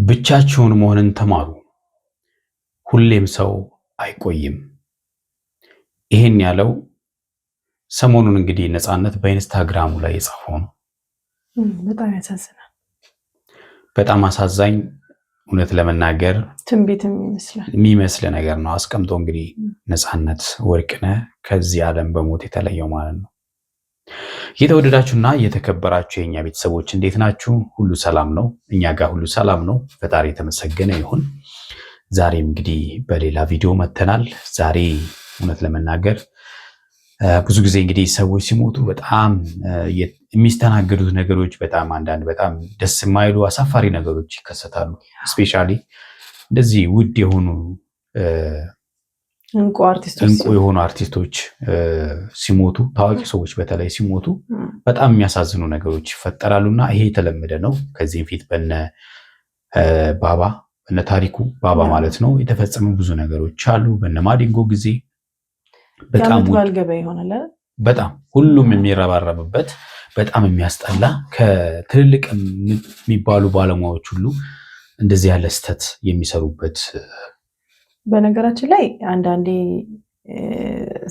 ብቻችሁን መሆንን ተማሩ። ሁሌም ሰው አይቆይም። ይሄን ያለው ሰሞኑን እንግዲህ ነፃነት በኢንስታግራሙ ላይ የጻፈው ነው። በጣም ያሳዝናል። በጣም አሳዛኝ፣ እውነት ለመናገር ትንቢትም የሚመስል ነገር ነው። አስቀምጦ እንግዲህ ነፃነት ወርቅነህ ከዚህ ዓለም በሞት የተለየው ማለት ነው። የተወደዳችሁና የተከበራችሁ የኛ ቤተሰቦች እንዴት ናችሁ? ሁሉ ሰላም ነው? እኛ ጋር ሁሉ ሰላም ነው። ፈጣሪ የተመሰገነ ይሁን። ዛሬም እንግዲህ በሌላ ቪዲዮ መተናል። ዛሬ እውነት ለመናገር ብዙ ጊዜ እንግዲህ ሰዎች ሲሞቱ በጣም የሚስተናገዱት ነገሮች በጣም አንዳንድ በጣም ደስ የማይሉ አሳፋሪ ነገሮች ይከሰታሉ። ስፔሻሊ እንደዚህ ውድ የሆኑ እንቁ የሆኑ አርቲስቶች ሲሞቱ፣ ታዋቂ ሰዎች በተለይ ሲሞቱ በጣም የሚያሳዝኑ ነገሮች ይፈጠራሉና ይሄ የተለመደ ነው። ከዚህም ፊት በነ ታሪኩ ባባ ማለት ነው የተፈጸሙ ብዙ ነገሮች አሉ። በነ ማዲንጎ ጊዜ በጣም ሁሉም የሚረባረብበት በጣም የሚያስጠላ ከትልልቅ የሚባሉ ባለሙያዎች ሁሉ እንደዚህ ያለ ስህተት የሚሰሩበት። በነገራችን ላይ አንዳንዴ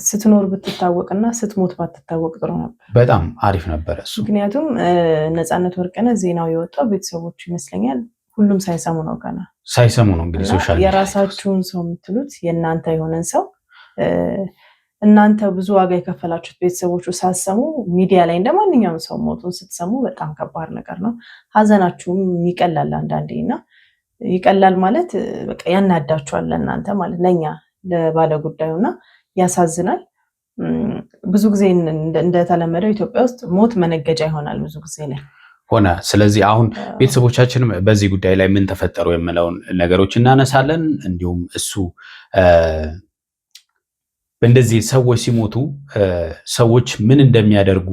ስትኖር ብትታወቅና ስትሞት ባትታወቅ ጥሩ ነበር። በጣም አሪፍ ነበር እሱ። ምክንያቱም ነፃነት ወርቅነህ ዜናው የወጣው ቤተሰቦቹ ይመስለኛል ሁሉም ሳይሰሙ ነው። ገና ሳይሰሙ ነው እንግዲህ ሶሻል ሚዲያ የራሳችሁን ሰው የምትሉት የእናንተ የሆነን ሰው እናንተ ብዙ ዋጋ የከፈላችሁት ቤተሰቦቹ ሳሰሙ ሚዲያ ላይ እንደማንኛውም ሰው ሞቱን ስትሰሙ በጣም ከባድ ነገር ነው። ሀዘናችሁም ይቀላል አንዳንዴ እና ይቀላል ማለት በቃ ያናዳችኋል ለእናንተ ማለት ለእኛ ለባለ ጉዳዩና ያሳዝናል። ብዙ ጊዜ እንደተለመደው ኢትዮጵያ ውስጥ ሞት መነገጃ ይሆናል ብዙ ጊዜ ላይ ሆነ። ስለዚህ አሁን ቤተሰቦቻችንም በዚህ ጉዳይ ላይ ምን ተፈጠሩ የምለውን ነገሮች እናነሳለን። እንዲሁም እሱ እንደዚህ ሰዎች ሲሞቱ ሰዎች ምን እንደሚያደርጉ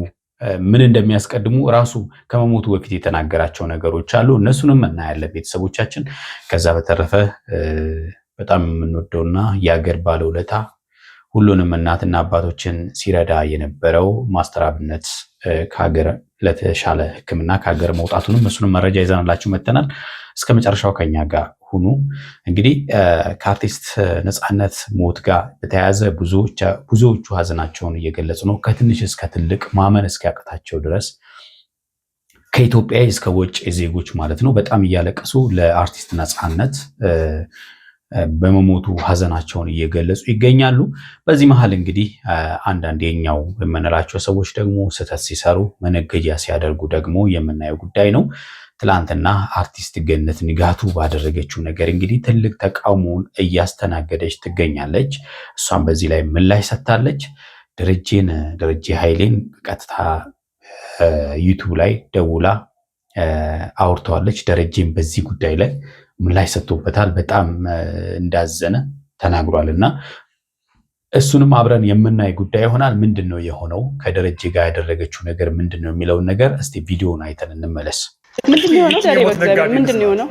ምን እንደሚያስቀድሙ ራሱ ከመሞቱ በፊት የተናገራቸው ነገሮች አሉ። እነሱንም እናያለን ቤተሰቦቻችን። ከዛ በተረፈ በጣም የምንወደውና የሀገር ባለውለታ ሁሉንም እናትና አባቶችን ሲረዳ የነበረው ማስተር አብነት ከሀገር ለተሻለ ሕክምና ከሀገር መውጣቱንም እሱንም መረጃ ይዘናላችሁ መተናል። እስከ መጨረሻው ከኛ ጋር ሁኑ። እንግዲህ ከአርቲስት ነፃነት ሞት ጋር በተያያዘ ብዙዎቹ ሀዘናቸውን እየገለጹ ነው። ከትንሽ እስከ ትልቅ ማመን እስኪያቅታቸው ድረስ ከኢትዮጵያ እስከ ውጭ ዜጎች ማለት ነው በጣም እያለቀሱ ለአርቲስት ነፃነት በመሞቱ ሀዘናቸውን እየገለጹ ይገኛሉ። በዚህ መሀል እንግዲህ አንዳንድ የኛው የምንላቸው ሰዎች ደግሞ ስህተት ሲሰሩ መነገጃ ሲያደርጉ ደግሞ የምናየው ጉዳይ ነው። ትላንትና አርቲስት ገነት ንጋቱ ባደረገችው ነገር እንግዲህ ትልቅ ተቃውሞውን እያስተናገደች ትገኛለች። እሷም በዚህ ላይ ምላሽ ሰጥታለች። ደረጀ ኃይሌን ቀጥታ ዩቱብ ላይ ደውላ አውርተዋለች። ደረጀን በዚህ ጉዳይ ላይ ምላሽ ሰጥቶበታል። በጣም እንዳዘነ ተናግሯል እና እሱንም አብረን የምናይ ጉዳይ ይሆናል። ምንድን ነው የሆነው? ከደረጀ ጋር ያደረገችው ነገር ምንድን ነው የሚለውን ነገር እስቲ ቪዲዮውን አይተን እንመለስ። ምንድን ነው የሆነው? ዳሬ በእግዚአብሔር ምንድን ነው የሆነው?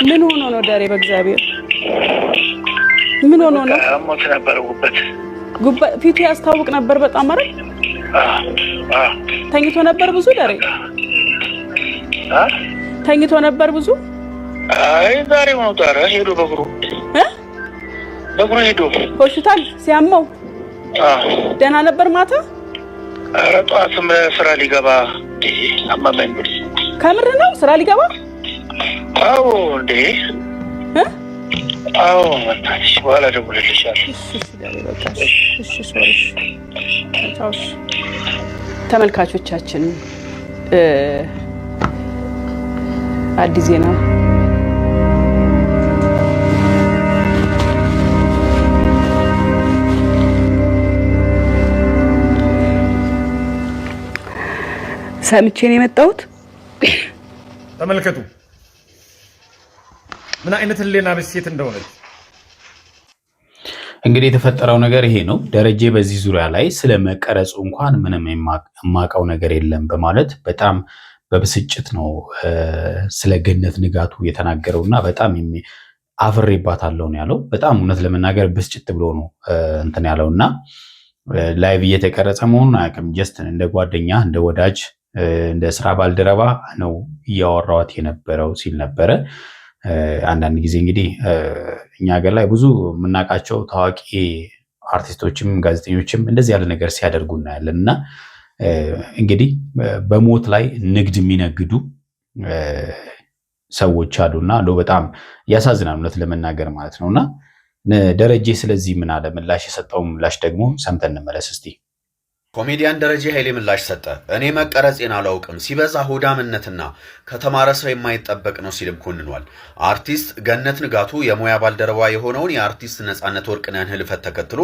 ምን ሆኖ ነው ዳሬ በእግዚአብሔር ምን ሆኖ ነው? ሞት ነበር ጉበት ፊቱ ያስታውቅ ነበር በጣም አይደል? ተኝቶ ነበር ብዙ ዳሬ ተኝቶ ነበር ብዙ። አይ ዛሬ ነው ታረ ሄዶ በእግሩ ሄዶ ሆስፒታል ሲያመው ደህና ነበር ማታ። ኧረ ጠዋትም ስራ ሊገባ አማማኝ ብሎ ከምር ነው ስራ ሊገባ? አዎ እንዴ አዎ ወጣሽ በኋላ ደውልልሻለሁ። ተመልካቾቻችን አዲስ ዜና ሰምቼ ነው የመጣሁት። ተመልከቱ ምን አይነት ህሊና ቢስ ሴት እንደሆነች። እንግዲህ የተፈጠረው ነገር ይሄ ነው። ደረጀ በዚህ ዙሪያ ላይ ስለመቀረጹ እንኳን ምንም የማውቀው ነገር የለም በማለት በጣም በብስጭት ነው ስለ ገነት ንጋቱ የተናገረውና በጣም አፍሬባታለሁ ነው ያለው። በጣም እውነት ለመናገር ብስጭት ብሎ ነው እንትን ያለውና ላይቭ እየተቀረጸ መሆኑን አያውቅም። ጀስት እንደ ጓደኛ እንደ ወዳጅ እንደ ስራ ባልደረባ ነው እያወራኋት የነበረው ሲል ነበረ። አንዳንድ ጊዜ እንግዲህ እኛ ሀገር ላይ ብዙ የምናውቃቸው ታዋቂ አርቲስቶችም ጋዜጠኞችም እንደዚህ ያለ ነገር ሲያደርጉ እናያለን እና እንግዲህ በሞት ላይ ንግድ የሚነግዱ ሰዎች አሉና በጣም ያሳዝናል እውነት ለመናገር ማለት ነውና ደረጀ ስለዚህ ምን አለ ምላሽ የሰጠው ምላሽ ደግሞ ሰምተን እንመለስ እስቲ። ኮሜዲያን ደረጀ ኃይሌ ምላሽ ሰጠ። እኔ መቀረጼን አላውቅም፣ ሲበዛ ሆዳምነትና ከተማረ ሰው የማይጠበቅ ነው ሲልም ኮንኗል። አርቲስት ገነት ንጋቱ የሙያ ባልደረባ የሆነውን የአርቲስት ነጻነት ወርቅነህን ህልፈት ተከትሎ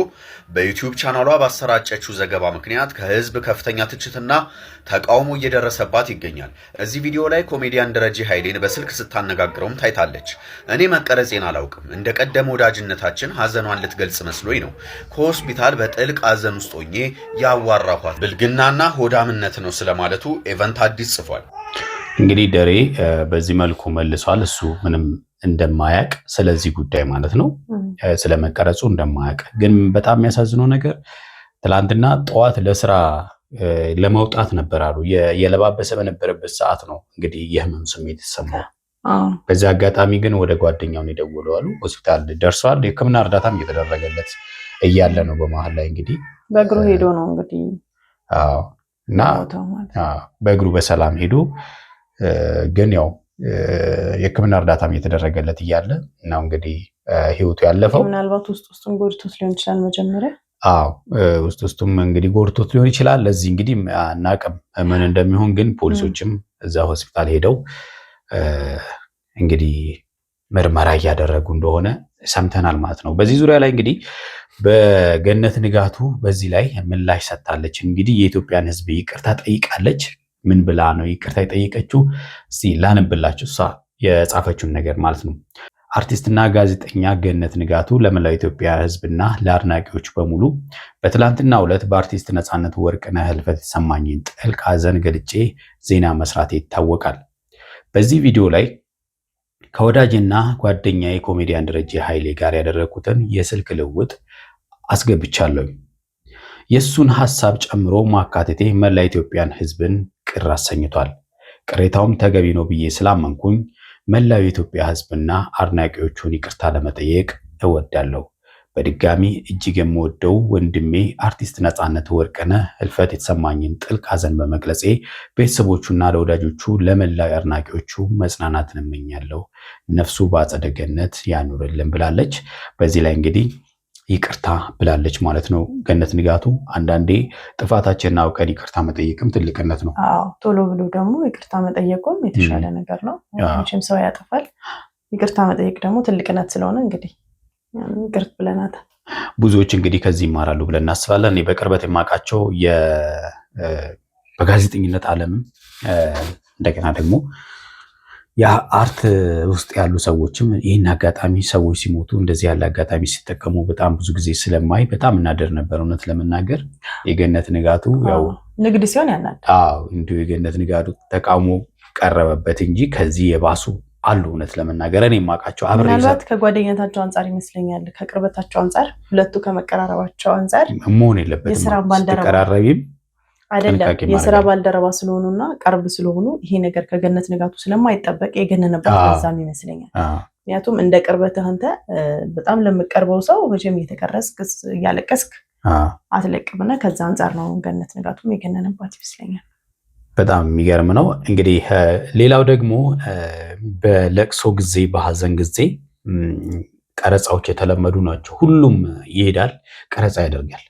በዩቲዩብ ቻናሏ ባሰራጨችው ዘገባ ምክንያት ከህዝብ ከፍተኛ ትችትና ተቃውሞ እየደረሰባት ይገኛል። እዚህ ቪዲዮ ላይ ኮሜዲያን ደረጀ ኃይሌን በስልክ ስታነጋግረውም ታይታለች። እኔ መቀረጼን አላውቅም፣ እንደ ቀደም ወዳጅነታችን ሀዘኗን ልትገልጽ መስሎኝ ነው ከሆስፒታል በጥልቅ ሀዘን ውስጥ ሆኜ ያዋራኋት ብልግናና ሆዳምነት ነው ስለማለቱ ኤቨንት አዲስ ጽፏል። እንግዲህ ደሬ በዚህ መልኩ መልሷል። እሱ ምንም እንደማያቅ ስለዚህ ጉዳይ ማለት ነው ስለመቀረጹ እንደማያቅ። ግን በጣም የሚያሳዝነው ነገር ትላንትና ጠዋት ለስራ ለመውጣት ነበር አሉ የለባበሰ በነበረበት ሰዓት ነው እንግዲህ የህመም ስሜት የተሰማው። በዚህ አጋጣሚ ግን ወደ ጓደኛውን የደወለው አሉ ሆስፒታል ደርሷል። የህክምና እርዳታም እየተደረገለት እያለ ነው በመሀል ላይ እንግዲህ በእግሩ ሄዶ ነው እንግዲህ እና በእግሩ በሰላም ሄዶ ግን ያው የህክምና እርዳታም እየተደረገለት እያለ ነው እንግዲህ ህይወቱ ያለፈው። ምናልባት ውስጡን ጎድቶት ሊሆን ይችላል መጀመሪያ። ውስጡም እንግዲህ ጎድቶት ሊሆን ይችላል። ለዚህ እንግዲህ አናውቅም ምን እንደሚሆን። ግን ፖሊሶችም እዛ ሆስፒታል ሄደው እንግዲህ ምርመራ እያደረጉ እንደሆነ ሰምተናል ማለት ነው። በዚህ ዙሪያ ላይ እንግዲህ በገነት ንጋቱ በዚህ ላይ ምላሽ ሰጥታለች። እንግዲህ የኢትዮጵያን ህዝብ ይቅርታ ጠይቃለች። ምን ብላ ነው ይቅርታ የጠየቀችው? እስቲ ላነብላችሁ እሷ የጻፈችውን ነገር ማለት ነው። አርቲስትና ጋዜጠኛ ገነት ንጋቱ ለመላው ኢትዮጵያ ህዝብና ለአድናቂዎች በሙሉ በትላንትናው ዕለት በአርቲስት ነጻነት ወርቅነህ ህልፈት የተሰማኝን ጥልቅ ሐዘን ገልጬ ዜና መስራቴ ይታወቃል። በዚህ ቪዲዮ ላይ ከወዳጅና ጓደኛዬ ኮሜዲያን ደረጀ ኃይሌ ጋር ያደረኩትን የስልክ ልውውጥ አስገብቻለሁ። የሱን ሐሳብ ጨምሮ ማካተቴ መላ ኢትዮጵያን ህዝብን ቅር አሰኝቷል። ቅሬታውም ተገቢ ነው ብዬ ስላመንኩኝ መላው የኢትዮጵያ ህዝብና አድናቂዎቹን ይቅርታ ለመጠየቅ እወዳለሁ። በድጋሚ እጅግ የምወደው ወንድሜ አርቲስት ነጻነት ወርቅነህ ህልፈት የተሰማኝን ጥልቅ ሐዘን በመግለጼ ቤተሰቦቹና ለወዳጆቹ ለመላው አድናቂዎቹ መጽናናትን እመኛለሁ። ነፍሱ በአጸደ ገነት ያኑርልን ብላለች። በዚህ ላይ እንግዲህ ይቅርታ ብላለች ማለት ነው ገነት ንጋቱ። አንዳንዴ ጥፋታችንን አውቀን ይቅርታ መጠየቅም ትልቅነት ነው። ቶሎ ብሎ ደግሞ ይቅርታ መጠየቁም የተሻለ ነገር ነው። መቼም ሰው ያጠፋል። ይቅርታ መጠየቅ ደግሞ ትልቅነት ስለሆነ እንግዲህ ይቅርት ብለናት ብዙዎች እንግዲህ ከዚህ ይማራሉ ብለን እናስባለን። እኔ በቅርበት የማውቃቸው በጋዜጠኝነት ዓለም እንደገና ደግሞ የአርት ውስጥ ያሉ ሰዎችም ይህን አጋጣሚ ሰዎች ሲሞቱ እንደዚህ ያለ አጋጣሚ ሲጠቀሙ በጣም ብዙ ጊዜ ስለማይ በጣም እናደር ነበር። እውነት ለመናገር የገነት ንጋቱ ያው ንግድ ሲሆን ያናል። እንዲሁ የገነት ንጋቱ ተቃውሞ ቀረበበት እንጂ ከዚህ የባሱ አሉ። እውነት ለመናገር እኔ የማውቃቸው ምናልባት ከጓደኝነታቸው አንጻር ይመስለኛል፣ ከቅርበታቸው አንጻር፣ ሁለቱ ከመቀራረባቸው አንጻር መሆን የለበትም። የስራ ባልደረባም አይደለም የስራ ባልደረባ ስለሆኑና ቅርብ ስለሆኑ ይሄ ነገር ከገነት ንጋቱ ስለማይጠበቅ የገነነባት በዛም ይመስለኛል። ምክንያቱም እንደ ቅርበትህ አንተ በጣም ለምቀርበው ሰው መቼም እየተቀረስክ እያለቀስክ አትለቅምና ከዛ አንጻር ነው ገነት ንጋቱም የገነነባት ይመስለኛል። በጣም የሚገርም ነው። እንግዲህ ሌላው ደግሞ በለቅሶ ጊዜ በሐዘን ጊዜ ቀረጻዎች የተለመዱ ናቸው። ሁሉም ይሄዳል፣ ቀረጻ ያደርጋል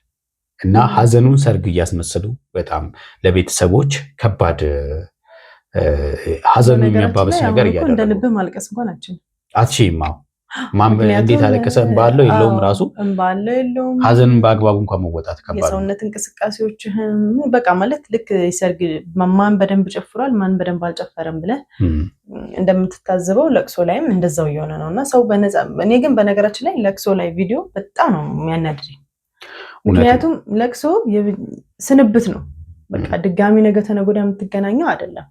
እና ሐዘኑን ሰርግ እያስመሰሉ በጣም ለቤተሰቦች ከባድ ሐዘኑን የሚያባብስ ነገር እያደረጉ እንደ ልብህ ማልቀስ እንኳን አትችይም። እንዴት አለቀሰ እንባለው የለውም ራሱ እንባለው የለውም። ሐዘንን በአግባቡ እንኳን መወጣት ከባድ ነው። የሰውነት እንቅስቃሴዎችህን በቃ ማለት ልክ ሰርግ ማን በደንብ ጨፍሯል ማን በደንብ አልጨፈረም ብለህ እንደምትታዘበው ለቅሶ ላይም እንደዛው እየሆነ ነው እና ሰው በነፃ እኔ ግን በነገራችን ላይ ለቅሶ ላይ ቪዲዮ በጣም ነው የሚያናድደኝ። ምክንያቱም ለቅሶ ስንብት ነው። በቃ ድጋሚ ነገ ተነገ ወዲያ የምትገናኘው አይደለም።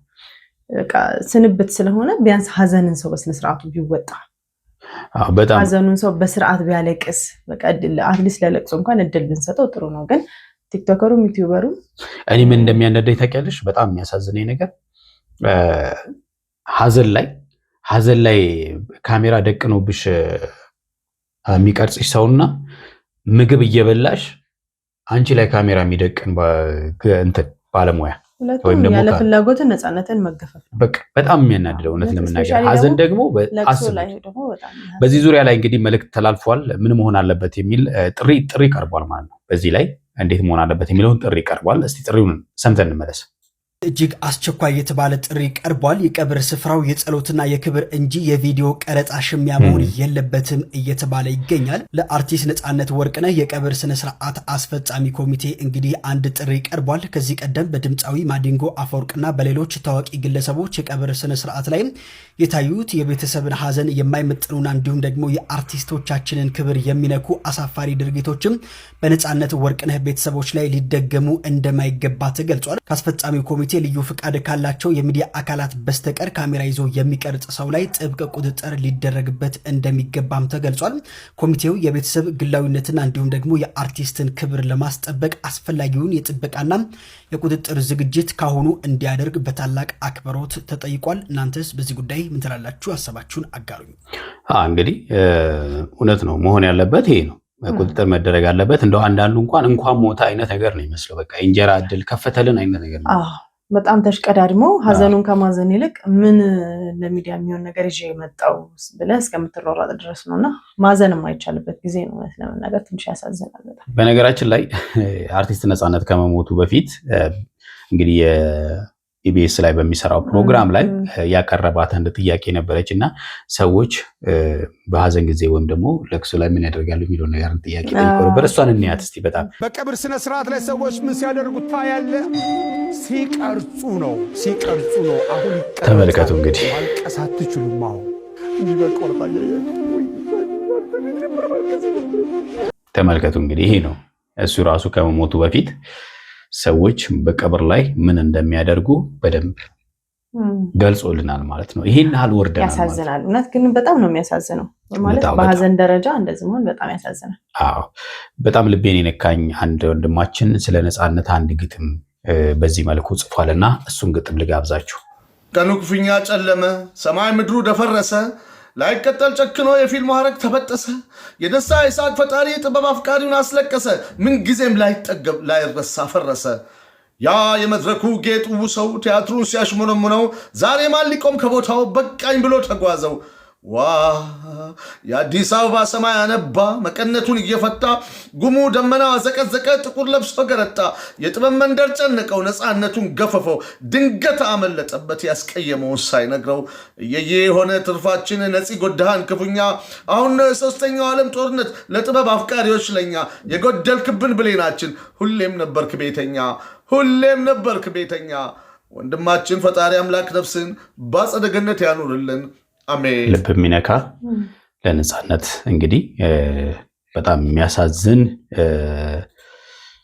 በቃ ስንብት ስለሆነ ቢያንስ ሐዘንን ሰው በስነ ስርዓቱ ቢወጣ በጣም ሐዘኑን ሰው በስርዓት ቢያለቅስ በቃ አትሊስት ለለቅሶ እንኳን እድል ብንሰጠው ጥሩ ነው። ግን ቲክቶከሩ ዩቲዩበሩ እኔ ምን እንደሚያነደኝ ታውቂያለሽ? በጣም የሚያሳዝነኝ ነገር ሀዘን ላይ ካሜራ ደቅኖብሽ የሚቀርጽሽ ሰውና ምግብ እየበላሽ አንቺ ላይ ካሜራ የሚደቅን እንትን ባለሙያ ወይም ደግሞ ያለ ፍላጎት ነፃነትን መገፈፍ ነው። በቃ በጣም የሚያናድደው እውነት ለምናገር ሀዘን ደግሞ በዚህ ዙሪያ ላይ እንግዲህ መልእክት ተላልፏል። ምን መሆን አለበት የሚል ጥሪ ቀርቧል ማለት ነው። በዚህ ላይ እንዴት መሆን አለበት የሚለውን ጥሪ ቀርቧል። እስቲ ጥሪውን ሰምተን እንመለስ። እጅግ አስቸኳይ የተባለ ጥሪ ቀርቧል። የቀብር ስፍራው የጸሎትና የክብር እንጂ የቪዲዮ ቀረጻ ሽሚያ መሆን የለበትም እየተባለ ይገኛል። ለአርቲስት ነፃነት ወርቅነህ የቀብር ስነ ስርዓት አስፈጻሚ ኮሚቴ እንግዲህ አንድ ጥሪ ቀርቧል። ከዚህ ቀደም በድምፃዊ ማዲንጎ አፈወርቅና በሌሎች ታዋቂ ግለሰቦች የቀብር ስነ ስርዓት ላይ የታዩት የቤተሰብን ሀዘን የማይመጥኑና እንዲሁም ደግሞ የአርቲስቶቻችንን ክብር የሚነኩ አሳፋሪ ድርጊቶችም በነፃነት ወርቅነህ ቤተሰቦች ላይ ሊደገሙ እንደማይገባ ተገልጿል። ከአስፈጻሚው ኮሚቴ ልዩ ፍቃድ ካላቸው የሚዲያ አካላት በስተቀር ካሜራ ይዞ የሚቀርጽ ሰው ላይ ጥብቅ ቁጥጥር ሊደረግበት እንደሚገባም ተገልጿል። ኮሚቴው የቤተሰብ ግላዊነትና እንዲሁም ደግሞ የአርቲስትን ክብር ለማስጠበቅ አስፈላጊውን የጥበቃና የቁጥጥር ዝግጅት ካሁኑ እንዲያደርግ በታላቅ አክብሮት ተጠይቋል። እናንተስ በዚህ ጉዳይ ምን ትላላችሁ? ሀሳባችሁን አጋሩኝ። እንግዲህ እውነት ነው መሆን ያለበት ይሄ ነው። ቁጥጥር መደረግ አለበት። እንደው አንዳንዱ እንኳን ሞታ አይነት ነገር ነው የሚመስለው። በቃ እንጀራ እድል ከፈተልን አይነት ነገር ነው። በጣም ተሽቀዳድሞ ሀዘኑን ከማዘን ይልቅ ምን ለሚዲያ የሚሆን ነገር ይዤ የመጣው ብለህ እስከምትሯሯጥ ድረስ ነውና ማዘን የማይቻልበት ጊዜ ነው። ለመናገር ትንሽ ያሳዝናል በጣም። በነገራችን ላይ አርቲስት ነፃነት ከመሞቱ በፊት እንግዲህ ኢቢኤስ ላይ በሚሰራው ፕሮግራም ላይ ያቀረባት አንድ ጥያቄ ነበረች እና ሰዎች በሀዘን ጊዜ ወይም ደግሞ ለቅሶ ላይ ምን ያደርጋሉ የሚለው ነገር ጥያቄ ጠይቀው ነበር። እሷን እንያት እስቲ። በጣም በቀብር ስነ ስርዓት ላይ ሰዎች ምን ሲያደርጉ ታያለ? ሲቀርጹ ነው። አሁን ተመልከቱ እንግዲህ ማልቀሳት ትችሉም። አሁን ተመልከቱ እንግዲህ ይሄ ነው እሱ ራሱ ከመሞቱ በፊት ሰዎች በቀብር ላይ ምን እንደሚያደርጉ በደንብ ገልጾልናል ማለት ነው። ይሄን ያህል ወርደናል። ያሳዝናል። እውነት ግን በጣም ነው የሚያሳዝነው። ማለት በሀዘን ደረጃ እንደዚህ መሆን በጣም ያሳዝናል። አዎ በጣም ልቤን የነካኝ አንድ ወንድማችን ስለ ነፃነት አንድ ግጥም በዚህ መልኩ ጽፏልና እሱን ግጥም ልጋብዛችሁ። ቀኑ ክፉኛ ጨለመ፣ ሰማይ ምድሩ ደፈረሰ፣ ላይቀጠል ጨክኖ የፊልም ሐረግ ተበጠሰ። የደስታ የሳቅ ፈጣሪ ጥበብ አፍቃሪውን አስለቀሰ። ምንጊዜም ላይጠገብ ላይረሳ ፈረሰ። ያ የመድረኩ ጌጡ ሰው ቲያትሩን ሲያሽሞነሙነው ዛሬ ማን ሊቆም ከቦታው በቃኝ ብሎ ተጓዘው። ዋ የአዲስ አበባ ሰማይ አነባ መቀነቱን እየፈታ ጉሙ ደመና ዘቀዘቀ ጥቁር ለብሶ ገረጣ። የጥበብ መንደር ጨነቀው ነፃነቱን ገፈፈው። ድንገት አመለጠበት ያስቀየመውን ሳይነግረው። እየየ የሆነ ትርፋችን ነፂ ጎዳሃን ክፉኛ። አሁን ነው የሶስተኛው ዓለም ጦርነት ለጥበብ አፍቃሪዎች ለኛ። የጎደልክብን ብሌናችን ሁሌም ነበርክ ቤተኛ። ወንድማችን ፈጣሪ አምላክ ነፍስን በአጸደ ገነት ያኑርልን። አሜን። ልብ የሚነካ ለነፃነት እንግዲህ በጣም የሚያሳዝን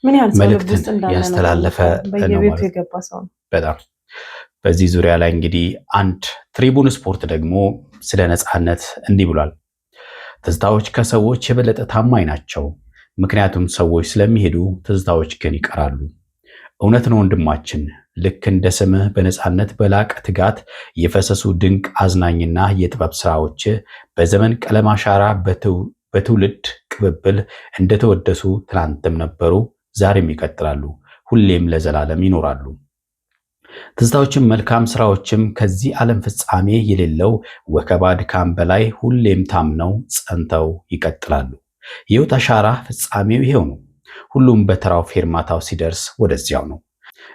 ምን ያህል መልእክት ያስተላለፈ በየቤቱ የገባ ሰው ነው። በጣም በዚህ ዙሪያ ላይ እንግዲህ አንድ ትሪቡን ስፖርት ደግሞ ስለ ነፃነት እንዲህ ብሏል። ትዝታዎች ከሰዎች የበለጠ ታማኝ ናቸው፣ ምክንያቱም ሰዎች ስለሚሄዱ ትዝታዎች ግን ይቀራሉ። እውነት ነው ወንድማችን፣ ልክ እንደ ስምህ በነፃነት በላቀ ትጋት የፈሰሱ ድንቅ አዝናኝና የጥበብ ስራዎች በዘመን ቀለም አሻራ በትውልድ ቅብብል እንደተወደሱ ትናንትም ነበሩ፣ ዛሬም ይቀጥላሉ፣ ሁሌም ለዘላለም ይኖራሉ። ትዝታዎችም መልካም ስራዎችም ከዚህ ዓለም ፍጻሜ የሌለው ወከባ ድካም በላይ ሁሌም ታምነው ጸንተው ይቀጥላሉ። የህይወት አሻራ ፍጻሜው ይሄው ነው። ሁሉም በተራው ፌርማታው ሲደርስ ወደዚያው ነው።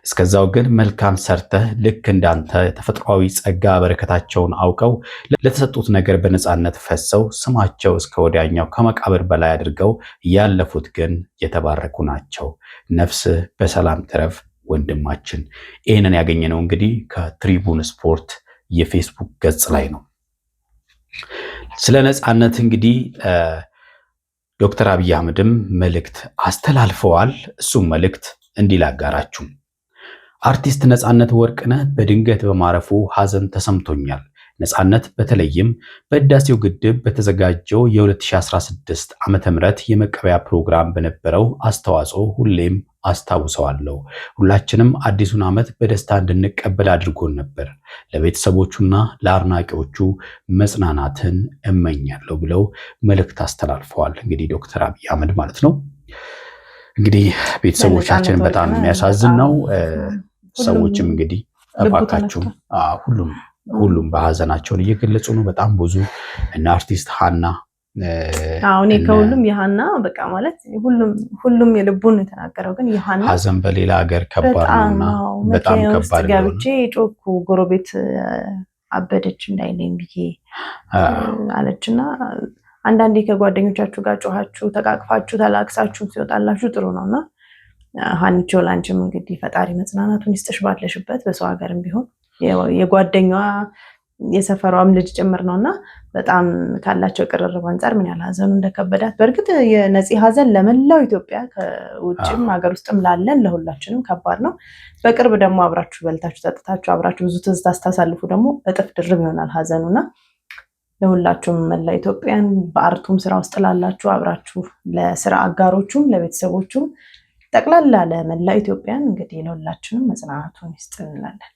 እስከዛው ግን መልካም ሰርተህ ልክ እንዳንተ ተፈጥሯዊ ጸጋ በረከታቸውን አውቀው ለተሰጡት ነገር በነፃነት ፈሰው ስማቸው እስከ ወዲያኛው ከመቃብር በላይ አድርገው ያለፉት ግን የተባረኩ ናቸው። ነፍስህ በሰላም ትረፍ ወንድማችን። ይህንን ያገኘነው እንግዲህ ከትሪቡን ስፖርት የፌስቡክ ገጽ ላይ ነው። ስለ ነፃነት እንግዲህ ዶክተር አብይ አህመድም መልእክት አስተላልፈዋል። እሱም መልእክት እንዲህ ላጋራችሁ። አርቲስት ነፃነት ወርቅነህ በድንገት በማረፉ ሐዘን ተሰምቶኛል። ነፃነት በተለይም በህዳሴው ግድብ በተዘጋጀው የ2016 ዓ.ም የመቀበያ ፕሮግራም በነበረው አስተዋጽኦ ሁሌም አስታውሰዋለሁ። ሁላችንም አዲሱን ዓመት በደስታ እንድንቀበል አድርጎን ነበር። ለቤተሰቦቹና ለአድናቂዎቹ መጽናናትን እመኛለሁ ብለው መልእክት አስተላልፈዋል። እንግዲህ ዶክተር አብይ አህመድ ማለት ነው። እንግዲህ ቤተሰቦቻችን በጣም የሚያሳዝን ነው። ሰዎችም እንግዲህ እባካችሁ ሁሉም በሀዘናቸውን እየገለጹ ነው። በጣም ብዙ እና አርቲስት ሀና እኔ ከሁሉም የሀና በቃ ማለት ሁሉም የልቡን የተናገረው ግን የሀና ሀዘን በሌላ ሀገር ከባድ ነውና በጣም ከባድ ነው። ጋብቼ ጮኩ ጎረቤት አበደች እንዳይለኝ ብዬ አለችና አንዳንዴ ከጓደኞቻችሁ ጋር ጮሃችሁ ተቃቅፋችሁ ተላክሳችሁ ሲወጣላችሁ ጥሩ ነውና ሀኒቾ ላንቺም እንግዲህ ፈጣሪ መጽናናቱን ይስጥሽ ባለሽበት በሰው ሀገርም ቢሆን የጓደኛዋ የሰፈሯም ልጅ ጭምር ነውና በጣም ካላቸው ቅርርብ አንፃር ምን ያህል ሀዘኑ እንደከበዳት በእርግጥ የነፂ ሀዘን ለመላው ኢትዮጵያ ከውጭም ሀገር ውስጥም ላለን ለሁላችንም ከባድ ነው። በቅርብ ደግሞ አብራችሁ በልታችሁ ጠጥታችሁ አብራችሁ ብዙ ትዝታ ስታሳልፉ ደግሞ እጥፍ ድርብ ይሆናል ሀዘኑና ለሁላችሁም መላ ኢትዮጵያን በአርቱም ስራ ውስጥ ላላችሁ አብራችሁ ለስራ አጋሮቹም ለቤተሰቦቹም ጠቅላላ ለመላ ኢትዮጵያን እንግዲህ ለሁላችንም መጽናናቱን ይስጥ እንላለን።